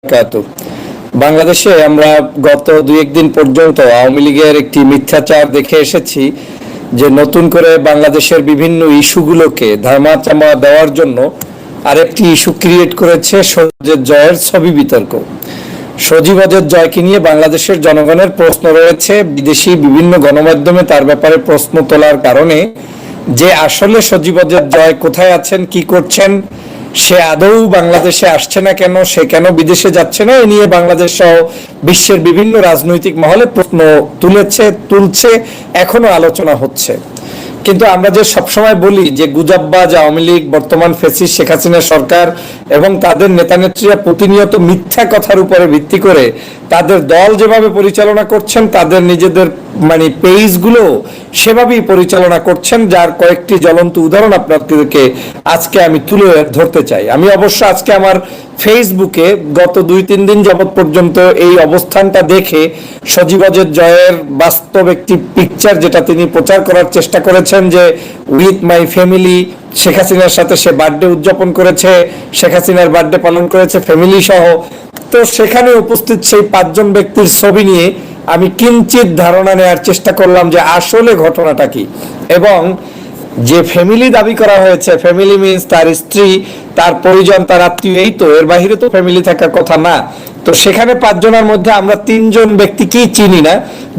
বারাকাতুহু। বাংলাদেশে আমরা গত দুই একদিন পর্যন্ত আওয়ামী লীগের একটি মিথ্যাচার দেখে এসেছি যে নতুন করে বাংলাদেশের বিভিন্ন ইস্যুগুলোকে ধামাচাপা দেওয়ার জন্য আরেকটি ইস্যু ক্রিয়েট করেছে সজীব জয়ের ছবি বিতর্ক। সজীব জয়কে নিয়ে বাংলাদেশের জনগণের প্রশ্ন রয়েছে, বিদেশি বিভিন্ন গণমাধ্যমে তার ব্যাপারে প্রশ্ন তোলার কারণে যে আসলে সজীব জয় কোথায় আছেন, কি করছেন, সে আদৌ বাংলাদেশে আসছে না কেন, সে কেন বিদেশে যাচ্ছে না, এ নিয়ে বাংলাদেশ সহ বিশ্বের বিভিন্ন রাজনৈতিক মহলে প্রশ্ন তুলছে, এখনো আলোচনা হচ্ছে। কিন্তু আমরা যে সবসময় বলি যে গুজববাজ আওয়ামী লীগ, বর্তমান ফ্যাসিস্ট শেখ হাসিনা সরকার এবং তাদের নেতানেত্রীরা প্রতিনিয়ত মিথ্যা কথার উপরে ভিত্তি করে তাদের দল যেভাবে পরিচালনা করছেন, তাদের নিজেদের পেজগুলো সেভাবেই পরিচালনা করছেন, যার কয়েকটি জ্বলন্ত উদাহরণ আপনাদেরকে আজকে আমি তুলে ধরতে চাই। আমি অবশ্য আজকে আমার ফেসবুকে গত 2-3 দিন যাবৎ পর্যন্ত এই অবস্থানটা দেখে সজীব জয়ের বাস্তব একটি পিকচার যেটা তিনি প্রচার করার চেষ্টা করেছেন যে উইথ মাই ফ্যামিলি, শেখ হাসিনার সাথে সে বার্থডে উদযাপন করেছে, শেখ হাসিনার বার্থডে পালন করেছে ফ্যামিলি সহ। তো সেখানে উপস্থিত সেই 5 জন ব্যক্তির ছবি নিয়ে আমি কিঞ্চিত ধারণা নেওয়ার চেষ্টা করলাম যে আসলে ঘটনাটা কি। এবং যে ফ্যামিলি দাবি করা হয়েছে, ফ্যামিলি মিন্স তার স্ত্রী, তার পরিজন, তার আত্মীয়, এই তো, এর বাইরে তো ফ্যামিলি থাকার কথা না। তো সেখানে 5 জনের মধ্যে আমরা 3 জন ব্যক্তিকেই চিনি না,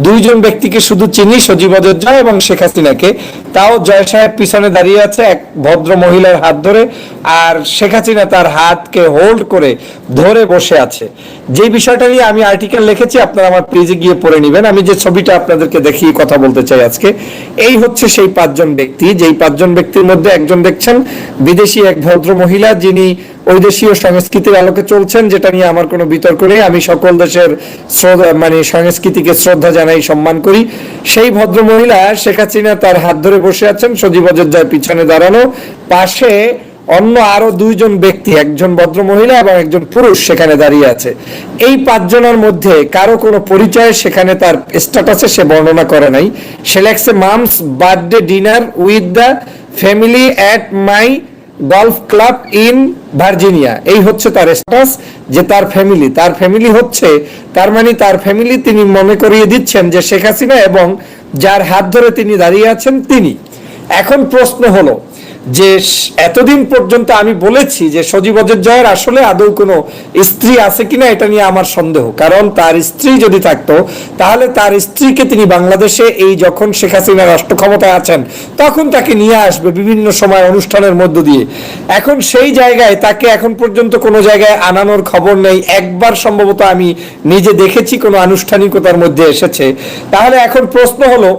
2 জন ব্যক্তিকে শুধু চিনি, সজীব জয় এবং শেখ হাসিনাকে। তাও জয় সাহেব পিছনে দাঁড়িয়ে আছে এক ভদ্র মহিলার হাত ধরে, আর শেখ হাসিনা তার হাতকে হোল্ড করে ধরে বসে আছে। যে বিষয়টা নিয়ে আমি আর্টিকেল লিখেছি, আপনারা আমার পেজে গিয়ে পড়ে নেবেন। আমি যে ছবিটা আপনাদেরকে দেখিয়ে কথা বলতে চাই আজকে, এই হচ্ছে সেই 5 জন ব্যক্তি। যেই 5 জন ব্যক্তির মধ্যে একজন দেখছেন বিদেশি এক ভদ্র মহিলা, যিনি ওই দেশীয় সংস্কৃতির আলোকে চলছেন, যেটা নিয়ে আমার কোনো বিতর্ক নেই। আমি সকল দেশের সংস্কৃতিকে শ্রদ্ধা জানাই, সম্মান করি। সেই ভদ্র মহিলা শেখ হাসিনা তার হাত ধরে বসে আছেন, সজীব জয় পিছনে দাঁড়ানো, পাশে অন্য আরো 2 জন ব্যক্তি, একজন ভদ্র মহিলা এবং একজন পুরুষ সেখানে দাঁড়িয়ে আছে। এই 5 জনের মধ্যে কারো কোনো পরিচয় সেখানে তার স্ট্যাটাসে সে বর্ণনা করে নাই। সে লেখছে mum's birthday dinner with the family at my golf club in Virginia. এই হচ্ছে তার স্ট্যাটাস, যে তার ফ্যামিলি হচ্ছে, তার মানে তার ফ্যামিলি তিনি মনে করিয়ে দিচ্ছেন যে শেখ হাসিনা এবং যার হাত ধরে তিনি দাঁড়িয়ে আছেন তিনি। এখন প্রশ্ন হলো যে এতদিন পর্যন্ত আমি বলেছি যে সজীব জয়ের আসলে আদৌ কোনো স্ত্রী আছে কিনা, এটা নিয়ে আমার সন্দেহ। কারণ তার স্ত্রী যদি থাকতো তাহলে তার স্ত্রীকে তিনি বাংলাদেশে, এই যখন শেখ হাসিনা রাষ্ট্র ক্ষমতায় আছেন, তখন তাকে নিয়ে আসবে বিভিন্ন সময় অনুষ্ঠানের মধ্য দিয়ে। এখন সেই জায়গায় তাকে এখন পর্যন্ত কোনো জায়গায় আনানোর খবর নেই। একবার সম্ভবত আমি নিজে দেখেছি কোনো আনুষ্ঠানিকতার মধ্যে এসেছে। তাহলে এখন প্রশ্ন হলো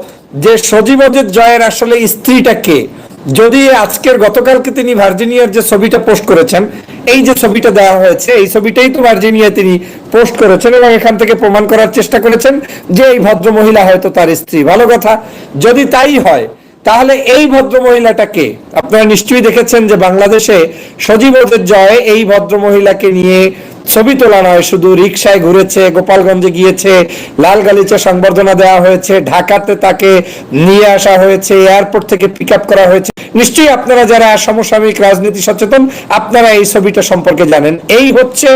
যে সজীব জয়ের আসলে স্ত্রীটা কে? যদি আজকের গতকালকে তিনি ভার্জিনিয়ার যে ছবিটা পোস্ট করেছেন, এই যে ছবিটা দেওয়া হয়েছে, এই ছবিটাই তো ভার্জিনিয়ায় তিনি পোস্ট করেছেন এবং এখান থেকে প্রমাণ করার চেষ্টা করেছেন যে এই ভদ্র মহিলা হয়তো তার স্ত্রী। ভালো কথা, যদি তাই হয় তাহলে এই ভদ্র মহিলাটা কে? আপনারা নিশ্চয়ই দেখেছেন যে বাংলাদেশে সজীব জয় এই ভদ্র মহিলাকে নিয়ে ছবি তোলা নয়, শুধু রিকশায় ঘুরেছে, গোপালগঞ্জে গিয়েছে, লাল গালিচা সংবর্ধনা দেওয়া হয়েছে, ঢাকাতে তাকে নিয়ে আসা হয়েছে, এয়ারপোর্ট থেকে পিক আপ করা হয়েছে। নিশ্চয়ই আপনারা যারা সমসাময়িক রাজনীতি সচেতন, আপনারা এই ছবিটা সম্পর্কে জানেন। এই হচ্ছে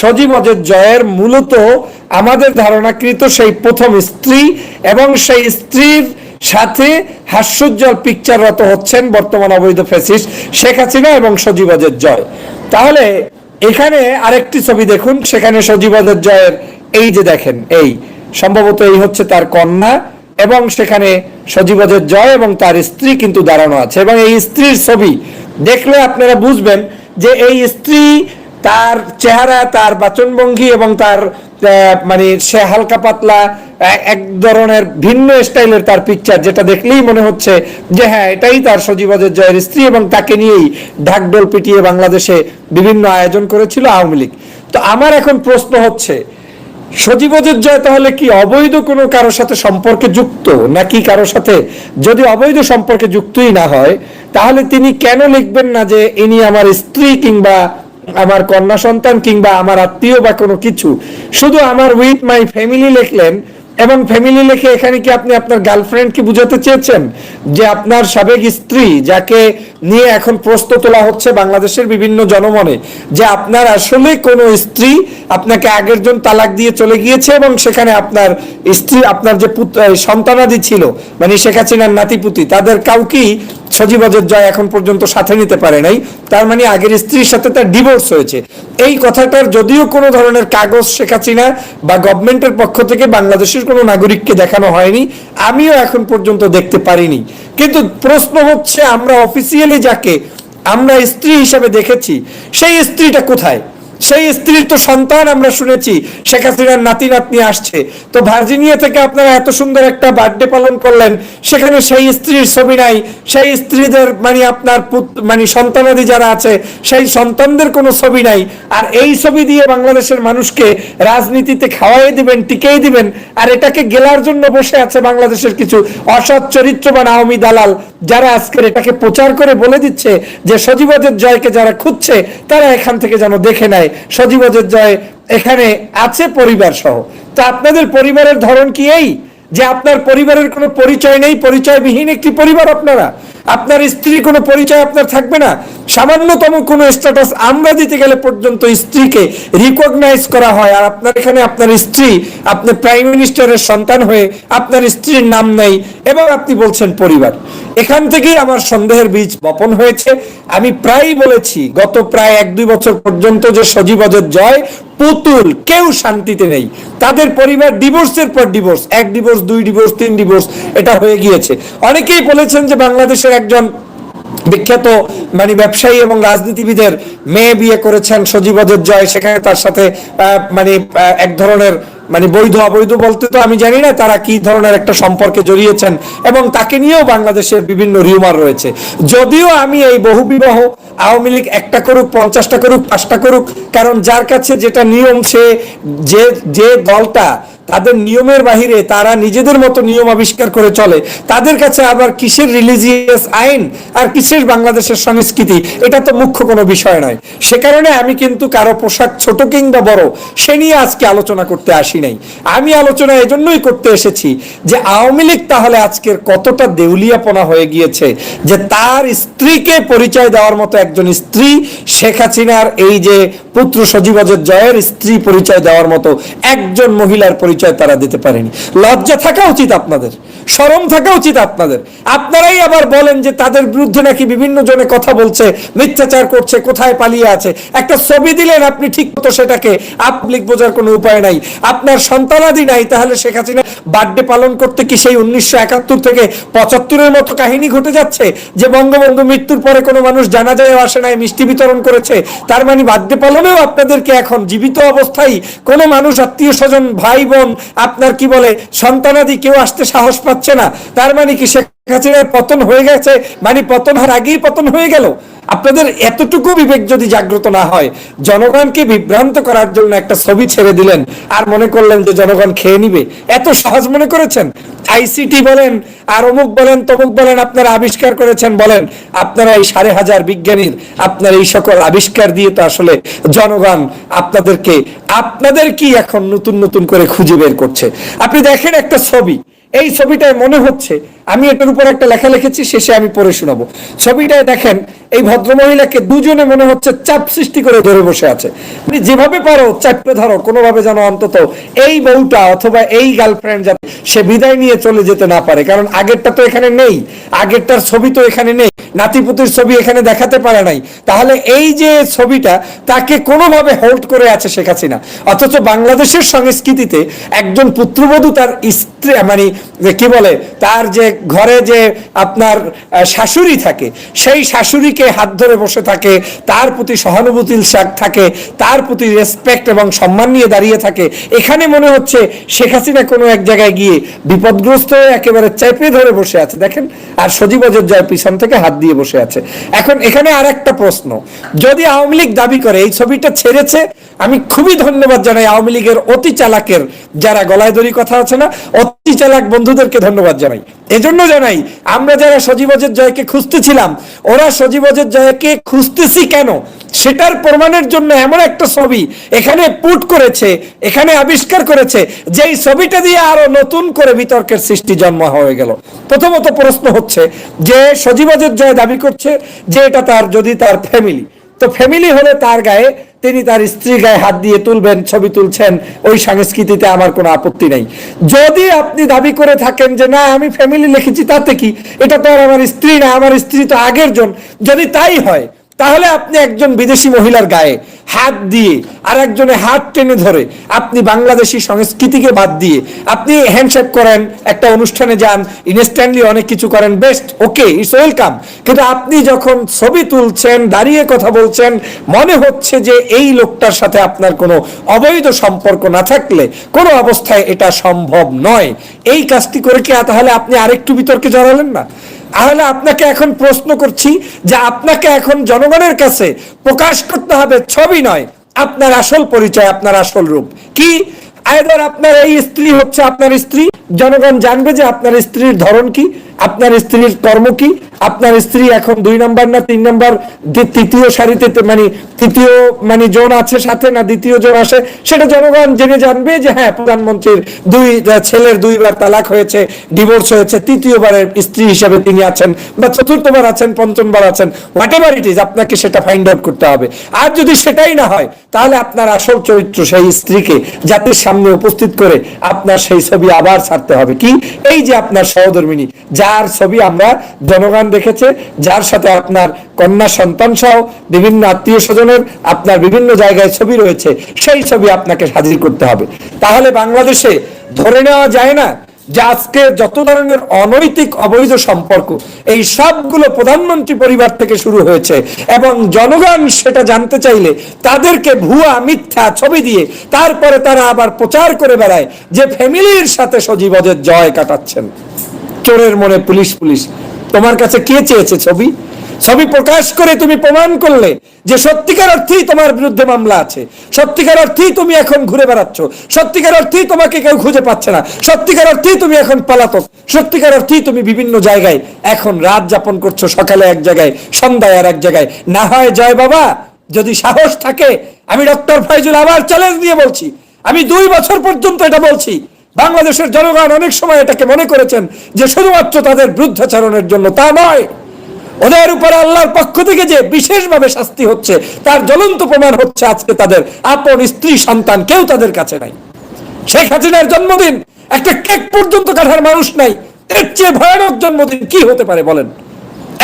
সজীব জয়ের মূলত আমাদের ধারণাকৃত সেই প্রথম স্ত্রী, এবং সেই স্ত্রীর সাথে হাস্যোজ্জ্বল পিকচাররত হচ্ছেন বর্তমান অবৈধ ফ্যাসিস্ট শেখ হাসিনা এবং সজীব জয়। তাহলে এখানে আরেকটি ছবি দেখুন, সেখানে সজীব জয়ের এই যে দেখেন, এই সম্ভবত এই হচ্ছে তার কন্যা, এবং সেখানে সজীব জয় এবং তার স্ত্রী কিন্তু দাঁড়ানো আছে। এবং এই স্ত্রীর ছবি দেখলে আপনারা বুঝবেন যে এই স্ত্রী, তার চেহারা, তার বাচনভঙ্গি এবং তার সে হালকা পাতলা এক ধরনের ভিন্ন স্টাইলের তার পিকচার, যেটা দেখলেই মনে হচ্ছে যে হ্যাঁ, এটাই তার সজীব জয়ের স্ত্রী, এবং তাকে নিয়েই ঢাকঢোল পিটিয়ে বাংলাদেশে বিভিন্ন আয়োজন করেছিল আওয়ামী লীগ। তো আমার এখন প্রশ্ন হচ্ছে, সজীব জয় তাহলে কি অবৈধ কোনো কারোর সাথে সম্পর্কে যুক্ত, নাকি কারোর সাথে, যদি অবৈধ সম্পর্কে যুক্তই না হয়, তাহলে তিনি কেন লিখবেন না যে ইনি আমার স্ত্রী, কিংবা আমার কন্যা সন্তান, কিংবা আমার আত্মীয় বা কোনো কিছু? শুধু আমার উইথ মাই ফ্যামিলি লিখলেন, এবং ফ্যামিলি লিখে এখানে কি আপনি আপনার গার্লফ্রেন্ড কি বুঝাতে চেয়েছেন যে আপনার সাবেক স্ত্রী, যাকে নিয়ে এখন প্রশ্ন তোলা হচ্ছে বাংলাদেশের বিভিন্ন জনমনে, যে আপনার আসলে কোন স্ত্রী আপনাকে আগের জন তালাক দিয়ে চলে গিয়েছে এবং সেখানে আপনার স্ত্রী, আপনার যে সন্তানাদি ছিল মানে শেখ হাসিনার নাতিপুতি, তাদের কাউকেই সজীবজের জয় এখন পর্যন্ত সাথে নিতে পারে নাই, তার মানে আগের স্ত্রীর সাথে তার ডিভোর্স হয়েছে। এই কথাটার যদিও কোনো ধরনের কাগজ শেখ হাসিনা বা গভর্নমেন্টের পক্ষ থেকে বাংলাদেশের কোনো নাগরিককে দেখানো হয়নি, আমিও এখন পর্যন্ত দেখতে পারিনি। কিন্তু প্রশ্ন হচ্ছে, আমরা অফিসিয়ালি যাকে আমরা স্ত্রী হিসাবে দেখেছি সেই স্ত্রীটা কোথায়? সেই স্ত্রীর তো সন্তান আমরা শুনেছি শেখ হাসিনার নাতি নাতনি আসছে। তো ভার্জিনিয়া থেকে আপনারা এত সুন্দর একটা বার্থডে পালন করলেন, সেখানে সেই স্ত্রীর ছবি নাই, সেই স্ত্রীদের মানে আপনার মানে সন্তানাদি যারা আছে সেই সন্তানদের কোনো ছবি নাই। আর এই ছবি দিয়ে বাংলাদেশের মানুষকে রাজনীতিতে খাওয়াই দিবেন, টিকেই দিবেন, আর এটাকে গেলার জন্য বসে আছে বাংলাদেশের কিছু অসৎ চরিত্রবান আওয়ামী দালাল, যারা আজকের এটাকে প্রচার করে বলে দিচ্ছে যে সজীবজের জয়কে যারা খুঁজছে তারা এখান থেকে যেন দেখে নেয় সজীবজের জয় এখানে আছে পরিবার সহ। তা আপনাদের পরিবারের ধরন কি এই যে আপনার পরিবারের কোনো পরিচয় নেই, পরিচয়বিহীন একটি পরিবার আপনারা? আপনার স্ত্রীর কোনো পরিচয় আপনার থাকবে না? সামান্যতম কোনো স্ট্যাটাস আমরা দিতে গেলে পর্যন্ত স্ত্রীকে রিকগনাইজ করা হয়, আর আপনার এখানে আপনার স্ত্রী, আপনি প্রাইম মিনিস্টারের সন্তান হয়ে আপনার স্ত্রীর নাম নেই এবং আপনি বলছেন পরিবার। এখান থেকেই আমার সন্দেহের বীজ বপন হয়েছে। আমি প্রায় বলেছি গত প্রায় 1-2 বছর পর্যন্ত যে সজীবজের জয় পুতুল, কেউ শান্তিতে নেই। তাদের পরিবার ডিভোর্সের পর ডিভোর্স, 1 ডিভোর্স, 2 ডিভোর্স, 3 ডিভোর্স, এটা হয়ে গিয়েছে। অনেকেই বলেছেন যে বাংলাদেশের একজন বিখ্যাত মানে ব্যবসায়ী এবং রাজনীতিবিদের মেয়ে বিয়ে করেছেন সজীবজের জয়, সেখানে তার সাথে মানে এক ধরনের মানে বৈধ অবৈধ বলতে তো আমি জানি না, তারা কি ধরনের একটা সম্পর্কে জড়িয়েছেন এবং তাকে নিয়েও বাংলাদেশের বিভিন্ন রিউমার রয়েছে। যদিও আমি এই বহুবিবাহ আওয়ামী লীগ 1টা করুক, 50টা করুক, 5টা করুক, কারণ যার কাছে যেটা নিয়ম, সে যে দলটা তাদের নিয়মের বাহিরে তারা নিজেদের মতো নিয়ম আবিষ্কার করে চলে, তাদের কাছে আবার কিসের রিলিজিয়াস আইন আর কিসের বাংলাদেশের সংস্কৃতি, এটা তো মুখ্য কোনো বিষয় নয়। সে কারণে আমি কিন্তু কারো পোশাক ছোট কিংবা বড় সে নিয়ে আজকে আলোচনা করতে আসি নাই। আমি আলোচনা এজন্যই করতে এসেছি যে আওয়ামী লীগ তাহলে আজকের কতটা দেউলিয়াপনা হয়ে গিয়েছে যে তার স্ত্রীকে পরিচয় দেওয়ার মতো একজন স্ত্রী, শেখ হাসিনার এই যে পুত্র সজীবজের জয়ের স্ত্রী পরিচয় দেওয়ার মতো একজন মহিলার পরিচয় তারা দিতে পারেনি। লজ্জা থাকা উচিত আপনাদের, শরম থাকা উচিত আপনাদের। আপনারাই আবার বলেন যে তাদের বিরুদ্ধে নাকি বিভিন্ন জনে কথা বলছে, মিথ্যাচার করছে, কোথায় পালিয়ে আছে। একটা ছবি দিলেন আপনি, ঠিক মতো সেটাকে পাবলিক বোঝার কোনো উপায় নাই। আপনার সন্তানাদি নাই, তাহলে শেখ হাসিনা বার্থডে পালন করতে কি সেই 1971 থেকে 75-এর মতো কাহিনী ঘটে যাচ্ছে যে বঙ্গবন্ধু মৃত্যুর পরে কোনো মানুষ জানাজায়ও আসে নাই, মিষ্টি বিতরণ করেছে? তার মানে বার্থডে পালনেও আপনাদেরকে এখন জীবিত অবস্থায় কোনো মানুষ, আত্মীয় স্বজন, ভাই বোন, আপনার কি বলে সন্তানাদি কেউ আসতে সাহস পাচ্ছে না? তার মানে কি শেখ হাসিনার পতন হয়ে গেছে, মানে পতন হওয়ার আগেই পতন হয়ে গেল? আপনাদের এতটুকু বিবেক যদি জাগ্রত না হয়, জনগণকে বিভ্রান্ত করার জন্য একটা ছবি ছেড়ে দিলেন আর মনে করলেন যে জনগণ খেয়ে নিবে, এত সহজ মনে করেছেন? আইসিটি বলেন আর অমুক বলেন তমুক বলেন আপনারা আবিষ্কার করেছেন বলেন, আপনারা এই 5,500 বিজ্ঞানীর আপনার এই সকল আবিষ্কার দিয়ে তো আসলে জনগণ আপনাদের কি এখন নতুন নতুন করে খুঁজে বের করছে। আপনি দেখেন একটা ছবি, এই ছবিটায় মনে হচ্ছে, আমি এটার উপর একটা লেখা লিখেছি, শেষে আমি পড়ে শোনাবো। ছবিটায় দেখেন এই ভদ্রমহিলাকে দুজনে মনে হচ্ছে চাপ সৃষ্টি করে ধরে বসে আছে। মানে যেভাবে পারো চাপে ধরো, কোনোভাবে যেন অন্তত এই বউটা অথবা এই গার্লফ্রেন্ড যাতে সে বিদায় নিয়ে চলে যেতে না পারে। কারণ আগেরটা তো এখানে নেই, আগেরটার ছবি তো এখানে নেই, নাতিপুতির ছবি এখানে দেখাতে পারে নাই। তাহলে এই যে ছবিটা, তাকে কোনোভাবে হোল্ড করে আছে শেখ হাসিনা। অথচ বাংলাদেশের সংস্কৃতিতে একজন পুত্রবধূ তার স্ত্রী মানে কি বলে, তার যে ঘরে যে আপনার শাশুড়ি থাকে, সেই শাশুড়িকে হাত ধরে বসে থাকে, তার প্রতি সহানুভূতির থাকে, তার প্রতি রেসপেক্ট এবং সম্মান নিয়ে দাঁড়িয়ে থাকে। এখানে মনে হচ্ছে শেখ হাসিনা কোনো এক জায়গায় গিয়ে বিপদগ্রস্ত হয়ে একেবারে চেপে ধরে বসে আছে দেখেন, আর সজীবজের জয় পিছন থেকে হাত দিয়ে বসে আছে। এখন এখানে আর একটা প্রশ্ন, যদি আওয়ামী লীগ দাবি করে এই ছবিটা ছেড়েছে, আমি খুবই ধন্যবাদ জানাই আওয়ামী লীগের অতি চালাকের যারা গলায় দড়ি কথা আছে না, অতি চালাক বন্ধুদেরকে ধন্যবাদ জানাই। এজন্য জানাই, আমরা যারা সজীবজের জয়কে খুঁজতেছিলাম, ওরা সজীবজের জয়কে খুঁজতেছি কেন সেটার প্রমাণের জন্য এমন একটা ছবি এখানে পুট করেছে, এখানে আবিষ্কার করেছে, যেই ছবিটা দিয়ে আরো নতুন করে বিতর্কের সৃষ্টি জন্ম হয়ে গেল। প্রথমত প্রশ্ন হচ্ছে যে সজীবজের জয় দাবি করছে যে এটা তার, যদি তার ফ্যামিলি, তো ফ্যামিলি হলে তার গায়ে, তিনি তার স্ত্রীর গায়ে হাত দিয়ে তুলবেন, ছবি তুলছেন, ওই সংস্কৃতিতে আমার কোনো আপত্তি নাই। যদি আপনি দাবি করে থাকেন যে না আমি ফ্যামিলি লিখেছি, তাতে কি, এটা তো আর আমার স্ত্রী না, আমার স্ত্রী তো আগের জন, যদি তাই হয় তাহলে আপনি একজন বিদেশি মহিলার গায়ে হাত দিয়ে আর একজনের হাত টেনে ধরে আপনি বাংলাদেশি সংস্কৃতিকে বাদ দিয়ে আপনি হ্যান্ডশেক করেন, একটা অনুষ্ঠানে যান, ইনস্ট্যান্টলি অনেক কিছু করেন, বেস্ট, ওকে, ইটস ওয়েলকাম। কিন্তু আপনি যখন ছবি তুলছেন, দাঁড়িয়ে কথা বলছেন, মনে হচ্ছে যে এই লোকটার সাথে আপনার কোনো অবৈধ সম্পর্ক না থাকলে কোনো অবস্থায় এটা সম্ভব নয়। এই কাজটি করে কি তাহলে আপনি আরেকটু বিতর্কে জড়ালেন না? তাহলে আপনাকে এখন প্রশ্ন করছি যে আপনাকে এখন জনগণের কাছে প্রকাশ করতে হবে ছবি নয়, আপনার আসল পরিচয়, আপনার আসল রূপ কি। আইদার আপনার এই স্ত্রী হচ্ছে আপনার স্ত্রী, জনগণ জানবে যে আপনার স্ত্রীর ধরন কি, আপনার স্ত্রীর কর্ম কি, আপনার স্ত্রী এখন 2 নম্বর না 3 নম্বর তৃতীয় সারিতে, মানে তৃতীয় মানে জন আছে সাথে, না দ্বিতীয় জন আসে, সেটা জনগণ জেনে জানবে যে হ্যাঁ প্রধানমন্ত্রীর ছেলের 2বার তালাক হয়েছে, ডিভোর্স হয়েছে, তৃতীয়বারের স্ত্রী হিসেবে তিনি আছেন, বা চতুর্থবার আছেন, পঞ্চমবার আছেন, হোয়াট এভার ইট ইজ, আপনাকে সেটা ফাইন্ড আউট করতে হবে। আর যদি সেটাই না হয় তাহলে আপনার আসল চরিত্র, সেই স্ত্রীকে জাতির সামনে উপস্থিত করে আপনার সেই ছবি আবার ছাড়তে হবে। কি, এই যে আপনার সহধর্মিণী, যার ছবি আমরা জনগণ দেখেছে, যার সাথে আপনার কন্যা সন্তান সহ বিভিন্ন আত্মীয় স্বজনের আপনার বিভিন্ন জায়গায় ছবি রয়েছে, সেই ছবি আপনাকে হাজির করতে হবে। তাহলে বাংলাদেশে ধরে নেওয়া যায় না যে আজকে যত ধরনের অনৈতিক অবৈধ সম্পর্ক, এই সবগুলো প্রধানমন্ত্রী পরিবার থেকে শুরু হয়েছে, এবং জনগণ সেটা জানতে চাইলে তাদেরকে ভুয়া মিথ্যা ছবি দিয়ে তারপরে তারা আবার প্রচার করে বেড়ায় যে ফ্যামিলির সাথে সজীবজের জয় কাটাচ্ছেন। চোরের মনে পুলিশ পুলিশ, তোমার কাছে কে চেয়েছে ছবি? ছবি প্রকাশ করে তুমি প্রমাণ করলে যে সত্যিকার অর্থেই তোমার বিরুদ্ধে মামলা আছে, সত্যিকার অর্থেই তুমি এখন ঘুরে বেড়াচ্ছ, সত্যিকার অর্থেই তোমাকে কেউ খুঁজে পাচ্ছে না, সত্যিকার অর্থেই তুমি এখন পলাতক, সত্যিকার অর্থেই তুমি বিভিন্ন জায়গায় এখন রাত যাপন করছো, সকালে এক জায়গায়, সন্ধ্যায় আর এক জায়গায়। না হয় জয় বাবা, যদি সাহস থাকে, আমি ডক্টর ফয়জুল আবার চ্যালেঞ্জ দিয়ে বলছি, আমি 2 বছর পর্যন্ত এটা বলছি, বাংলাদেশের জনগণ অনেক সময় এটাকে মনে করেছেন যে শুধুমাত্র তাদের বিরুদ্ধাচরণের জন্য, তা নয়, ওদের উপরে আল্লাহর পক্ষ থেকে যে বিশেষভাবে শাস্তি হচ্ছে তার জ্বলন্ত প্রমাণ হচ্ছে আজকে তাদের আপন স্ত্রী সন্তান কেউ তাদের কাছে নাই। শেখ হাসিনার জন্মদিন একটা কেক পর্যন্ত কাটার মানুষ নাই, এর চেয়ে ভয়ানক জন্মদিন কি হতে পারে বলেন?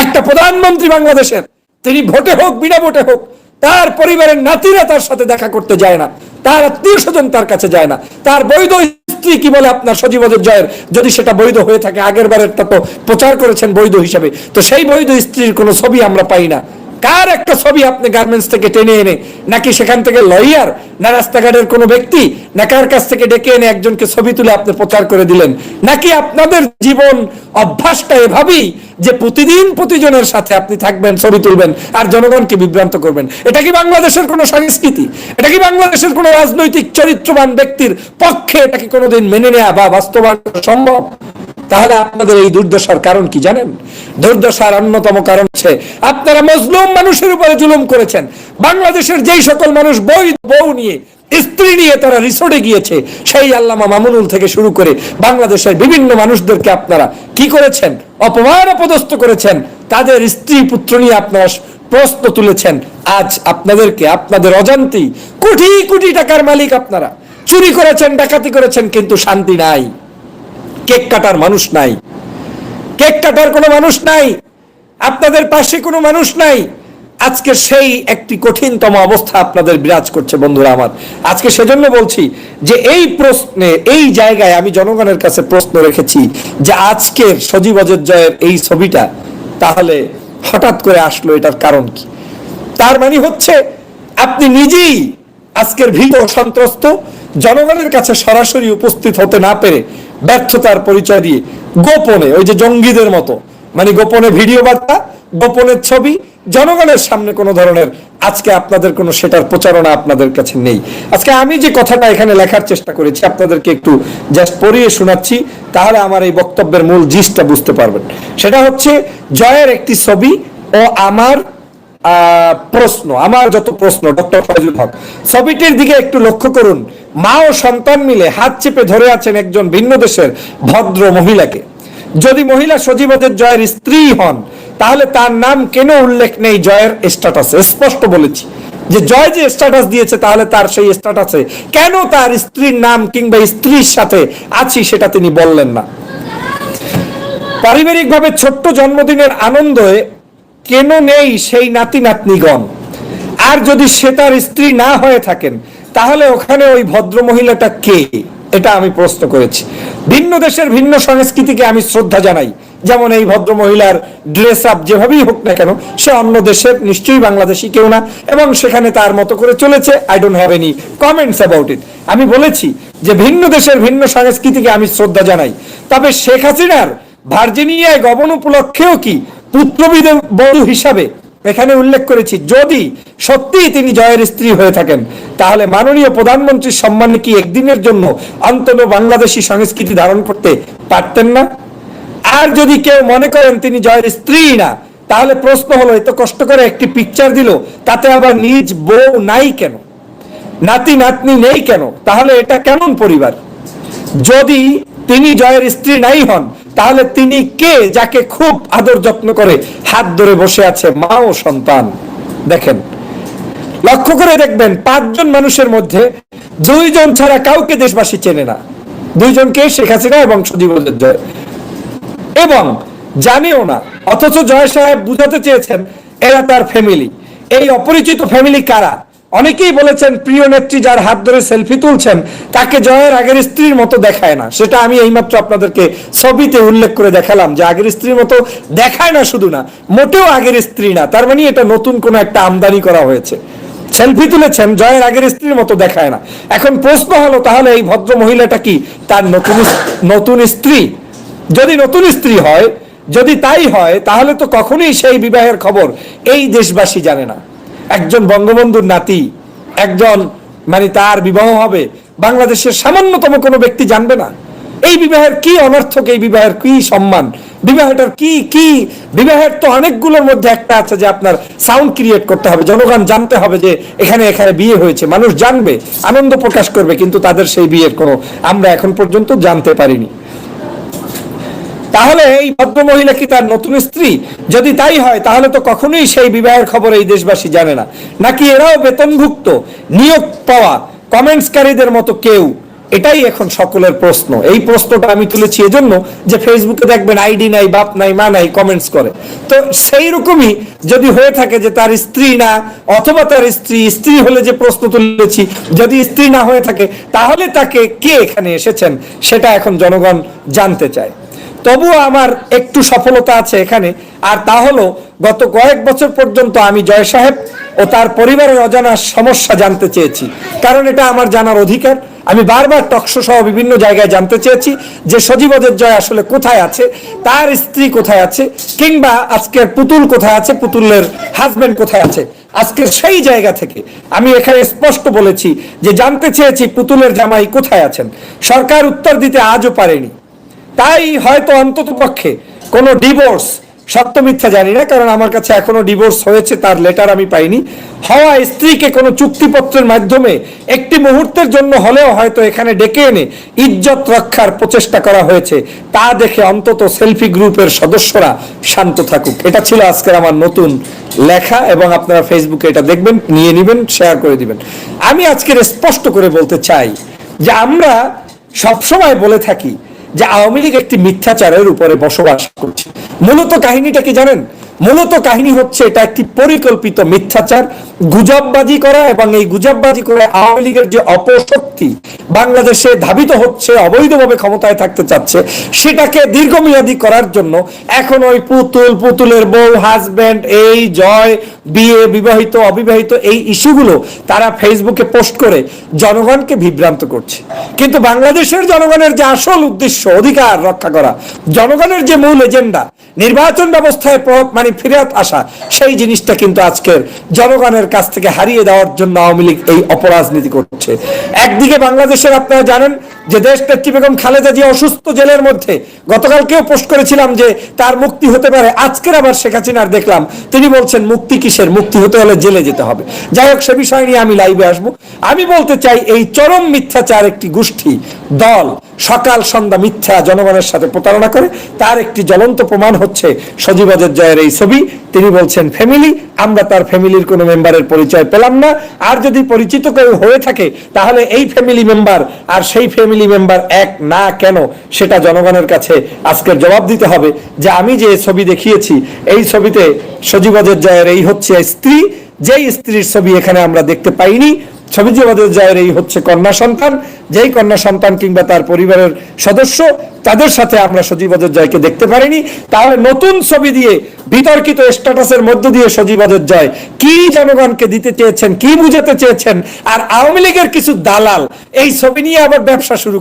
একটা প্রধানমন্ত্রী বাংলাদেশের, তিনি ভোটে হোক বিনা ভোটে হোক, তার পরিবারের নাতিরা তার সাথে দেখা করতে যায় না, তার আত্মীয় স্বজন তার কাছে যায় না, তার বৈধ স্ত্রী কি বলে আপনার সজীবজের জয়ের, যদি সেটা বৈধ হয়ে থাকে, আগের বারেরটা তো প্রচার করেছেন বৈধ হিসাবে, তো সেই বৈধ স্ত্রীর কোনো ছবি আমরা পাই না। কার একটা ছবি আপনি গার্মেন্টস থেকে টেনে এনে, নাকি সেখান থেকে লয়ার, না রাস্তাঘাটের কোনো ব্যক্তি, না কার কাছ থেকে ডেকে এনে একজনকে ছবি তুলে আপনি প্রচার করে দিলেন, নাকি আপনাদের জীবন অভ্যাসটা এভাবেই যে প্রতিদিন প্রতিজনের সাথে আপনি থাকবেন, ছবি তুলবেন আর জনগণকে বিভ্রান্ত করবেন? এটা কি বাংলাদেশের কোনো সংস্কৃতি? এটা কি বাংলাদেশের কোনো রাজনৈতিক চরিত্রবান ব্যক্তির পক্ষে এটা কি কোনোদিন মেনে নেওয়া বা বাস্তবায়ন সম্ভব? তাহলে আপনাদের এই দুর্দশার কারণ কি জানেন? দুর্দশার অন্যতম কারণ হচ্ছে আপনারা মজলুম মানুষের উপরে জুলুম করেছেন। বাংলাদেশের যেই সকল মানুষ বউ নিয়ে, স্ত্রী নিয়ে তারা রিসোর্টে গিয়েছে, সেই আল্লামা মামুনুল থেকে শুরু করে বাংলাদেশের বিভিন্ন মানুষদেরকে আপনারা কি করেছেন? অপমান অপদস্থ করেছেন, তাদের স্ত্রী পুত্র নিয়ে আপনারা প্রশ্ন তুলেছেন। আজ আপনাদেরকে আপনাদের অজান্তেই কোটি কোটি টাকার মালিক আপনারা, চুরি করেছেন, ডাকাতি করেছেন, কিন্তু শান্তি নাই, কেক কাটার মানুষ নাই, কেক কাটার কোনো মানুষ নাই, আপনাদের পাশে কোনো মানুষ নাই। আজকে সেই একটি কঠিনতম অবস্থা আপনাদের বিরাজ করছে বন্ধুরা আমার। আজকে সেজন্য বলছি যে এই প্রশ্নে, এই জায়গায় আমি জনগণের কাছে প্রশ্ন রেখেছি যে আজকের সজীবজের জয়ের এই ছবিটা তাহলে হঠাৎ করে আসলো, এটার কারণ কি? তার মানে হচ্ছে আপনি নিজেই আজকের ভীত সন্ত্রস্ত, জনগণের কাছে সরাসরি উপস্থিত হতে না পেরে ব্যর্থতার পরিচয় দিয়ে গোপনে, ওই যে জঙ্গিদের মতো, মানে গোপনে ভিডিও বার্তা, গোপনের ছবি, জনগণের সামনে কোনো ধরনের আজকে আপনাদের কোনো সেটার প্রচারণা আপনাদের কাছে নেই। আজকে আমি যে কথাটা এখানে লেখার চেষ্টা করেছি আপনাদেরকে একটু জাস্ট পড়িয়ে শোনাচ্ছি, তাহলে আমার এই বক্তব্যের মূল জিসটা বুঝতে পারবেন। সেটা হচ্ছে জয়ের একটি ছবি ও আমার প্রশ্ন, আমার যত প্রশ্ন ডক্টর ফয়জুল হক, ছবিটির দিকে একটু লক্ষ্য করুন। মা ও সন্তান মিলে হাত চেপে ধরে আছেন একজন ভিন্ন দেশের ভদ্র মহিলাকে। যদি মহিলা সজীবদের জয়ের স্ত্রী হন, তাহলে তার নাম কেন উল্লেখ নেই জয়ের স্ট্যাটাসে? স্পষ্ট বলেছি যে জয় যে স্ট্যাটাস দিয়েছে, তাহলে তার সেই স্ট্যাটাসে কেন তার স্ত্রীর নাম কিংবা স্ত্রীর সাথে আছি সেটা তিনি বললেন না। পারিবারিকভাবে ছোট্ট জন্মদিনের আনন্দে কেন নেই সেই নাতি নাতনিগণ? আর যদি সে তার স্ত্রী না হয়ে থাকেন, তাহলে ওখানে ওই ভদ্র মহিলাটা কে? এটা আমি প্রশ্ন করেছি। ভিন্ন দেশের ভিন্ন সংস্কৃতিকে আমি শ্রদ্ধা জানাই। যেমন এই ভদ্র মহিলার ড্রেস আপ যেভাবেই হোক না কেন, সে অন্য দেশের, নিশ্চয়ই বাংলাদেশি কেউ না, এবং সেখানে তার মতো করে চলেছে। I don't have any comments about it. আমি বলেছি যে ভিন্ন দেশের ভিন্ন সংস্কৃতিকে আমি শ্রদ্ধা জানাই, তবে শেখ হাসিনার ভার্জিনিয়ায় গমন উপলক্ষেও কি পুত্রবধূ হিসাবে এখানে উল্লেখ করেছি, যদি সত্যি তিনি জয়ের স্ত্রী হয়ে থাকেন, তাহলে মাননীয় প্রধানমন্ত্রীর সম্মানে কি একদিনের জন্য অন্তত বাংলাদেশি সংস্কৃতি ধারণ করতে পারতেন না? আর যদি কেউ মনে করেন তিনি জয়ের স্ত্রী না, তাহলে প্রশ্ন হলো, এত কষ্ট করে একটি পিকচার দিল, তাতে আবার নিজ বউ নাই কেন, নাতি নাতনি নেই কেন? তাহলে এটা কেমন পরিবার? যদি তিনি জয়ের স্ত্রী নাই হন, তাহলে তিনি কে যাকে খুব আদর যত্ন করে হাত ধরে বসে আছে মা ও সন্তান? দেখেন, লক্ষ্য করে দেখবেন, 5 জন মানুষের মধ্যে 2 জন ছাড়া কাউকে দেশবাসী চেনে না। 2 জনকে, শেখ হাসিনা এবং সজীবদের জয়, এবং জানিও না। অথচ জয় সাহেব বুঝাতে চেয়েছেন এরা তার ফ্যামিলি। এই অপরিচিত ফ্যামিলি কারা? অনেকেই বলেছেন প্রিয় নেত্রী যার হাত ধরে সেলফি তুলছেন তাকে জয়ের আগের স্ত্রীর মতো দেখায় না। সেটা আমি এইমাত্র আপনাদেরকে ছবিতে উল্লেখ করে দেখালাম যে আগের স্ত্রীর মতো দেখায় না, শুধু না, মোটেও আগের স্ত্রী না। তার মানে এটা নতুন কোন একটা আমদানি করা হয়েছে। সেলফি তুলেছেন, জয়ের আগের স্ত্রীর মতো দেখায় না। এখন প্রশ্ন হলো, তাহলে এই ভদ্র মহিলাটা কি তার নতুন স্ত্রী? যদি নতুন স্ত্রী হয়, যদি তাই হয়, তাহলে তো কখনোই সেই বিবাহের খবর এই দেশবাসী জানে না। একজন বঙ্গবন্ধুর নাতি, একজন মানে তার বিবাহ হবে, বাংলাদেশের সামান্যতম কোনো ব্যক্তি জানবে না? এই বিবাহের কি অনর্থক, এই বিবাহের কি সম্মান, বিবাহটার কি বিবাহের তো অনেকগুলোর মধ্যে একটা আছে যে আপনার সাউন্ড ক্রিয়েট করতে হবে, জনগণ জানতে হবে যে এখানে বিয়ে হয়েছে, মানুষ জানবে, আনন্দ প্রকাশ করবে, কিন্তু তাদের সেই বিয়ের কোনো আমরা এখন পর্যন্ত জানতে পারিনি। তাহলে এই ভদ্র মহিলা কি তার নতুন স্ত্রী? যদি তাই হয়, তাহলে তো কখনোই সেই বিবাহের খবর এই দেশবাসী জানে না। নাকি এরাও বেতনভুক্ত, নিয়োগ পাওয়া কমেন্টসকারীদের মতো কেউ? এটাই এখন সকলের প্রশ্ন। এই প্রশ্নটা আমি তুলেছি এজন্য যে ফেসবুকে দেখবেন আইডি নাই, বাপ নাই, মা নাই, কমেন্টস করে। তো সেই রকমই যদি হয়ে থাকে যে তার স্ত্রী না, অথবা তার স্ত্রী হলে যে প্রশ্ন তুলেছি, যদি স্ত্রী না হয়ে থাকে, তাহলে তাকে কে এখানে এসেছেন সেটা এখন জনগণ জানতে চায়। তবুও আমার একটু সফলতা আছে এখানে, আর তা হলো গত কয়েক বছর পর্যন্ত আমি জয় সাহেব ও তার পরিবারের অজানা সমস্যা জানতে চেয়েছি, কারণ এটা আমার জানার অধিকার। আমি বারবার টকশো সহ বিভিন্ন জায়গায় জানতে চেয়েছি যে সজীবদের জয় আসলে কোথায় আছে, তার স্ত্রী কোথায় আছে, কিংবা আজকের পুতুল কোথায় আছে, পুতুলের হাজবেন্ড কোথায় আছে। আজকের সেই জায়গা থেকে আমি এখানে স্পষ্ট বলেছি যে জানতে চেয়েছি পুতুলের জামাই কোথায় আছেন। সরকার উত্তর দিতে আজও পারেনি। তাই হয়তো অন্তত পক্ষে কোনো ডিভোর্স, সত্য মিথ্যা জানি না, কারণ আমার কাছে এখনো ডিভোর্স হয়েছে তার লেটার আমি পাইনি, হওয়া স্ত্রীকে কোনো চুক্তিপত্রের মাধ্যমে একটি মুহূর্তের জন্য হলেও হয়তো এখানে ডেকে এনে ইজ্জত রক্ষার প্রচেষ্টা করা হয়েছে। তা দেখে অন্তত সেলফি গ্রুপের সদস্যরা শান্ত থাকুক। এটা ছিল আজকের আমার নতুন লেখা, এবং আপনারা ফেসবুকে এটা দেখবেন, নিয়ে নেবেন, শেয়ার করে দিবেন। আমি আজকের স্পষ্ট করে বলতে চাই যে আমরা সবসময় বলে থাকি যে আওয়ামী লীগ একটি মিথ্যাচারের উপরে বসবাস করছে। মূলত কাহিনীটা কি জানেন? মূলত কাহিনী হচ্ছে এটা একটি পরিকল্পিত মিথ্যাচার, গুজববাজি করা, এবং এই গুজববাজি করে আওয়ামী লীগের যে অপশক্তি বাংলাদেশে ধাবিত হচ্ছে, অবৈধভাবে ক্ষমতায় থাকতে চাচ্ছে, সেটাকে দীর্ঘমেয়াদী করার জন্য এখন ওই পুতুলের বউ, হাজব্যান্ড, এই জয়, বিয়ে, বিবাহিত, অবিবাহিত, এই ইস্যুগুলো তারা ফেসবুকে পোস্ট করে জনগণকে বিভ্রান্ত করছে। কিন্তু বাংলাদেশের জনগণের যে আসল উদ্দেশ্য, অধিকার রক্ষা করা, জনগণের যে মূল এজেন্ডা, নির্বাচন ব্যবস্থায় মানে ফিরে আসা, সেই জিনিসটা কিন্তু আজকের জনগণের কাছ থেকে হারিয়ে দেওয়ার জন্য আওয়ামী লীগ এই অপরাজনীতি করছে। একদিকে বাংলাদেশের আপনারা জানেন যে দেশ নেত্রী বেগম খালেদা জিয়া অসুস্থ জেলের মধ্যে, গতকালকেও পোস্ট করেছিলাম যে তার মুক্তি হতে পারে, আজকের আবার শেখ হাসিনার দেখলাম তিনি বলছেন মুক্তি কিসের, মুক্তি হতে হলে জেলে যেতে হবে। যাই হোক, সে বিষয় নিয়ে আমি লাইভে আসবো। আমি বলতে চাই এই চরম মিথ্যাচার একটি গোষ্ঠী দল সকাল সন্ধ্যা মিথ্যা জনগণের সাথে প্রতারণা করে, তার একটি জ্বলন্ত প্রমাণ হচ্ছে সজীব ওয়াজেদ জয়ের এই ছবি। তিনি বলছেন ফ্যামিলি, আমরা তার ফ্যামিলির কোনো মেম্বারের পরিচয় পেলাম না, আর যদি পরিচিত কেউ হয়ে থাকে তাহলে এই ফ্যামিলি মেম্বার আর সেই ফ্যামিলি মেম্বার এক না কেন, সেটা জনগণের কাছে আজকের জবাব দিতে হবে। যে আমি যে ছবি দেখিয়েছি, এই ছবিতে সজীব ওয়াজেদ জয়ের এই হচ্ছে স্ত্রী, যেই স্ত্রীর ছবি এখানে আমরা দেখতে পাইনি। সজীব ওয়াজেদ জয়ের এই হচ্ছে কন্যা সন্তান, যেই কন্যা সন্তান কিংবা তার পরিবারের সদস্য, তাদের সাথে আমরা সজীব ওয়াজেদ জয়কে দেখতে পারিনি। তাহলে নতুন ছবি দিয়ে বিতর্কিত স্ট্যাটাসের মধ্য দিয়ে সজীব ওয়াজেদ জয় কি জনগণকে দিতে চেয়েছেন, কি বুঝাতে চেয়েছেন? আর আওয়ামী লীগের কিছু দালাল এই ছবি নিয়ে আবার ব্যবসা শুরু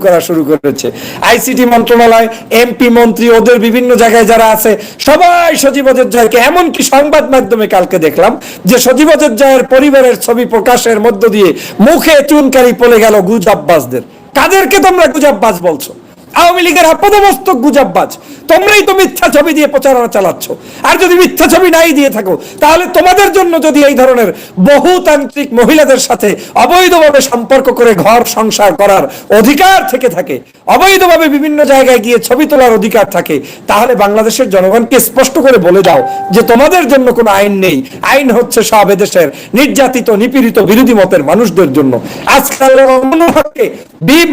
করেছে। আইসিটি মন্ত্রণালয়, এমপি মন্ত্রী, ওদের বিভিন্ন জায়গায় যারা আছে সবাই সজীব ওয়াজেদ জয়কে, এমনকি সংবাদ মাধ্যমে কালকে দেখলাম যে সজীব ওয়াজেদ জয়ের পরিবারের ছবি প্রকাশের মধ্য দিয়ে মুখে চুনকারি পড়ে গেল গুজববাজদের। কাদেরকে তোমরা গুজববাজ বলছো? আওয়ামী লীগের আপাদমস্তক গুজববাজ। তোমরাই তো মিথ্যা ছবি দিয়ে প্রচারণা চালাচ্ছ। আর যদি মিথ্যা ছবি নাই দিয়ে থাকো, তাহলে তোমাদের জন্য যদি এই ধরনের বহুতান্ত্রিক মহিলাদের সাথে অবৈধভাবে সম্পর্ক করে ঘর সংসার করার অধিকার থেকে থাকে, অবৈধভাবে বিভিন্ন জায়গায় গিয়ে ছবি তোলার অধিকার থাকে, তাহলে বাংলাদেশের জনগণকে স্পষ্ট করে বলে দাও যে তোমাদের জন্য কোনো আইন নেই। আইন হচ্ছে সব এদেশের নির্যাতিত, নিপীড়িত, বিরোধী মতের মানুষদের জন্য। আজকাল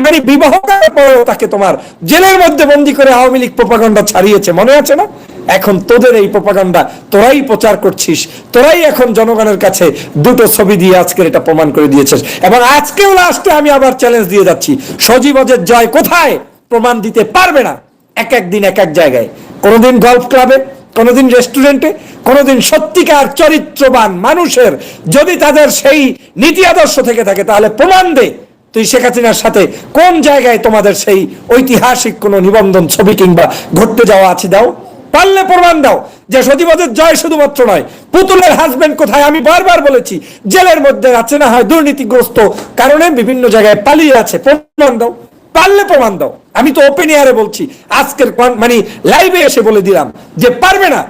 মানে বিবাহ করার পরেও তাকে তোমার জেলের মধ্যে বন্দী করে আওয়ামী লীগ প্রোপাগান্ডা ছাড়িয়েছে, মনে আছে না? এখন তোদের এই প্রোপাগান্ডা তোরাই প্রচার করছিস, তোরাই এখন জনগণের কাছে দুটো ছবি দিয়ে আজকের এটা প্রমাণ করে দিয়েছিস। এবং আজকেও লাস্টে আমি আবার চ্যালেঞ্জ দিয়ে যাচ্ছি, সজীব ওয়াজেদ জয় কোথায় প্রমাণ দিতে পারবে না। এক এক দিন এক এক জায়গায়, কোনোদিন গলফ ক্লাবে, কোনোদিন রেস্টুরেন্টে, কোনোদিন সত্যিকার চরিত্রবান মানুষের যদি তাদের সেই নীতি আদর্শ থেকে থাকে, তাহলে প্রমাণ দে তুই শেখ হাসিনার সাথে কোন জায়গায় তোমাদের সেই ঐতিহাসিক কোন নিবন্ধন, ছবি কিংবা ঘটতে যাওয়া আছে, দাও। পারলে প্রমাণ দাও যে সজীব ওয়াজেদ জয় শুধুমাত্র নয়, পুতুলের হাজবেন্ড কোথায়, আমি বারবার বলেছি জেলের মধ্যে আছে, না হয় দুর্নীতিগ্রস্ত কারণে বিভিন্ন জায়গায় পালিয়ে আছে, প্রমাণ দাও। পারলে প্রমাণ দাও। আমি তো ওপেন এয়ারে বলছি, আজকের মানে লাইভে এসে বলে দিলাম যে পারবে না।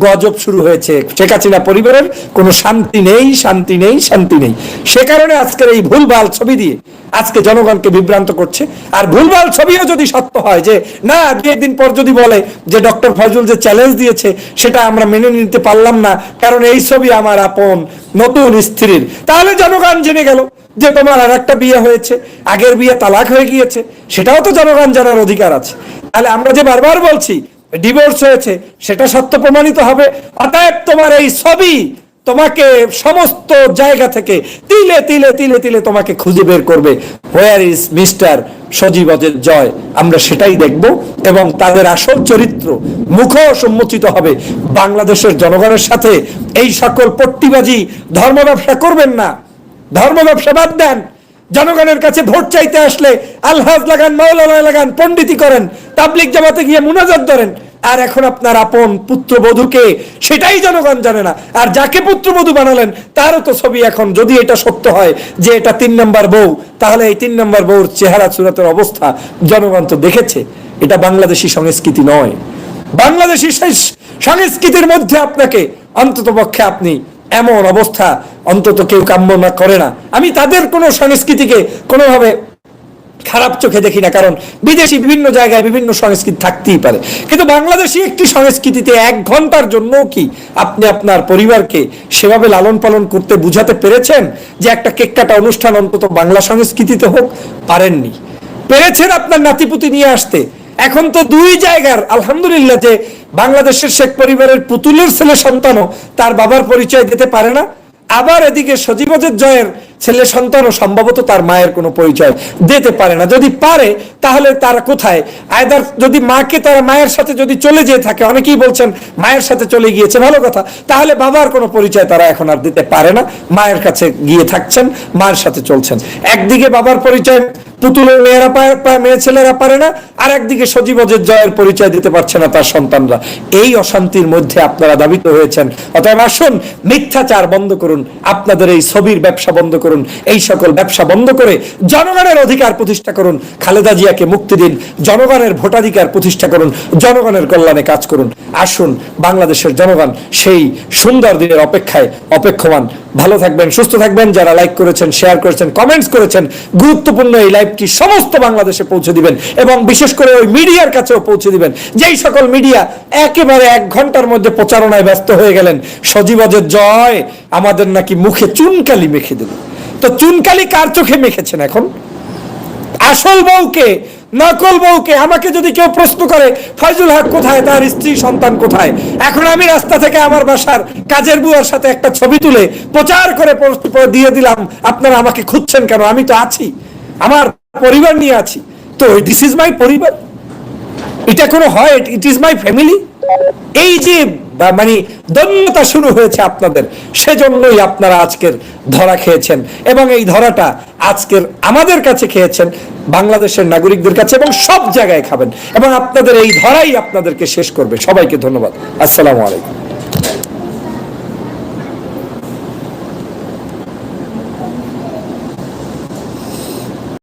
গজব শুরু হয়েছে, শেখ হাসিনা পরিবারের কোনো শান্তি নেই, শান্তি নেই, শান্তি নেই। সে কারণে আজকের এই ভুলভাল ছবি দিয়ে আজকে জনগণকে বিভ্রান্ত করছে। আর ভুলভাল ছবিও যদি সত্য হয়, যে না একদিন পর যদি বলে যে ডক্টর ফজল যে চ্যালেঞ্জ দিয়েছে সেটা আমরা মেনে নিতে পারলাম না, কারণ এই ছবি আমার আপন নতুন স্ত্রীর, তাহলে জনগণ জেনে গেল যে তোমার আর একটা বিয়ে হয়েছে, আগের বিয়ে তালাক হয়ে গিয়েছে, সেটাও তো জনগণ জানার অধিকার আছে। তাহলে আমরা যে বারবার বলছি ডিভোর্স হয়েছে, সেটা সত্য প্রমাণিত হবে। অতএব তোমার এই ছবি তোমাকে সমস্ত জায়গা থেকে তিলে তিলে তিলে তিলে তোমাকে খুঁজে বের করবে, where is mister Sajeeb Wazed Joy. আমরা সেটাই দেখব এবং তাদের আসল চরিত্র মুখ সম্মোচিত হবে বাংলাদেশের জনগণের সাথে। এই সকল পট্টিবাজি ধর্ম ব্যবসা করবেন না, ধর্ম ব্যবসা বাদ দেন। জনগণের কাছে ভোট চাইতে আসলে আলহাজ লাগান, মাওলানা লাগান, পণ্ডিতি করেন, তাবলিগ জামাতে গিয়ে মুনাজাত ধরেন। আর এখন আপনার আপন পুত্রবধূকে সেটাই জনগণ জানে না। আর যাকে পুত্রবধূ বানালেন তারও তো ছবি এখন, যদি এটা সত্য হয় যে এটা 3 নম্বর বউ, তাহলে এই 3 নম্বর বউর চেহারা সুরতের অবস্থা জনগণ তো দেখেছে। এটা বাংলাদেশি সংস্কৃতি নয়। বাংলাদেশি সংস্কৃতির মধ্যে আপনাকে অন্তত পক্ষে আপনি এমন অবস্থা অন্তত কেউ কাম্য না করে না। আমি তাদের কোনো সংস্কৃতিকে কোনোভাবে খারাপ চোখে দেখি না, কারণ বিদেশি বিভিন্ন জায়গায় বিভিন্ন সংস্কৃতি থাকতেই পারে, কিন্তু বাংলাদেশি একটি সংস্কৃতিতে 1 ঘন্টার জন্য কি আপনি আপনার পরিবারকে সেভাবে লালন পালন করতে বুঝাতে পেরেছেন যে একটা কেক কাটা অনুষ্ঠান অন্তত বাংলা সংস্কৃতিতে হোক? পারেননি। পেরেছেন আপনার নাতিপুতি নিয়ে আসতে। এখন তো 2 জায়গার আলহামদুলিল্লাহ যে বাংলাদেশের শেখ পরিবারের পুতুলের ছেলে সন্তানও তার বাবার পরিচয় দিতে পারে না, আবার এদিকে সজীব ওয়াজেদ জয়ের ছেলে সন্তানও সম্ভবত তার মায়ের কোনো পরিচয় দিতে পারে না। যদি পারে তাহলে তারা কোথায়? আয়দার যদি মাকে তারা মায়ের সাথে যদি চলে যেয়ে থাকে, অনেকেই বলছেন মায়ের সাথে চলে গিয়েছে, ভালো কথা, তাহলে বাবার কোনো পরিচয় তারা এখন আর দিতে পারে না, মায়ের কাছে গিয়ে থাকছেন, মায়ের সাথে চলছেন। একদিকে বাবার পরিচয় পুতুলের মেয়ে ছেলেরা পারে না, আর একদিকে সজীবজের জয়ের পরিচয় দিতে পারছে না তার সন্তানরা। এই অশান্তির মধ্যে আপনারা দাবিত হয়েছেন। অতএব আসুন, মিথ্যাচার বন্ধ করুন, আপনাদের এই ছবির ব্যবসা বন্ধ করুন, এই সকল ব্যবসা বন্ধ করে জনগণের অধিকার প্রতিষ্ঠা করুন, খালেদা জিয়াকে মুক্তি দিন, জনগণের ভোটাধিকার প্রতিষ্ঠা করুন, জনগণের কল্যাণে কাজ করুন। আসুন, বাংলাদেশের জনগণ সেই সুন্দর দিনের অপেক্ষায় অপেক্ষমান। ভালো থাকবেন, সুস্থ থাকবেন। যারা লাইক করেছেন, শেয়ার করেছেন, কমেন্টস করেছেন, গুরুত্বপূর্ণ এই লাইভটি সমস্ত বাংলাদেশে পৌঁছে দিবেন এবং বিশেষ করে ওই মিডিয়ার কাছেও পৌঁছে দিবেন, যেই সকল মিডিয়া একেবারে 1 ঘন্টার মধ্যে প্রচারণায় ব্যস্ত হয়ে গেলেন। সজীবজের জয় আমাদের নাকি মুখে চুনকালি মেখে দিল। তো চুনকালি কার চোখে মেখেছেন এখন? আসল বউকে, নকল বউকে? আমাকে যদি কেউ প্রশ্ন করে ফয়জুল হক কোথায়, তার স্ত্রী সন্তান কোথায়, এখন আমি রাস্তা থেকে আমার বাসার কাজের বুয়ার সাথে একটা ছবি তুলে প্রচার করে দিয়ে দিলাম, আপনারা আমাকে খুঁজছেন কেন? আমি তো আছি, আমার পরিবার নিয়ে আছি। তো দিস ইজ মাই পরিবার, এটা কোনো হয়? It is my family. এই যে মানে দন্যতা শুরু হয়েছে আপনাদের, সেজন্যই আপনারা আজকের ধরা খেয়েছেন এবং এই ধরাটা আজকের আমাদের কাছে খেয়েছেন, বাংলাদেশের নাগরিকদের কাছে এবং সব জায়গায় খাবেন, এবং আপনাদের এই ধরাই আপনাদেরকে শেষ করবে। সবাইকে ধন্যবাদ। আসসালামু আলাইকুম।